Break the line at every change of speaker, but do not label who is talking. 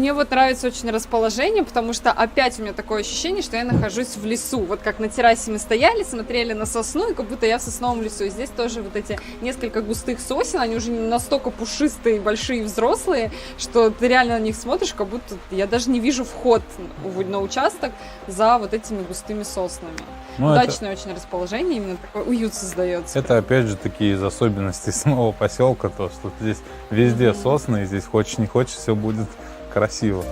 мне вот нравится очень расположение, потому что опять у меня такое ощущение, что я нахожусь в лесу. Вот как на террасе мы стояли, смотрели на сосну, и как будто я в сосновом лесу. И здесь тоже вот эти несколько густых сосен, они уже настолько пушистые, большие, взрослые, что ты реально на них смотришь, как будто я даже не вижу вход на участок за вот этими густыми соснами.
Ну,
удачное очень расположение, именно такой уют создается.
Это опять же такие из особенностей самого поселка, то что здесь везде сосны, и здесь хочешь не хочешь, все будет красиво.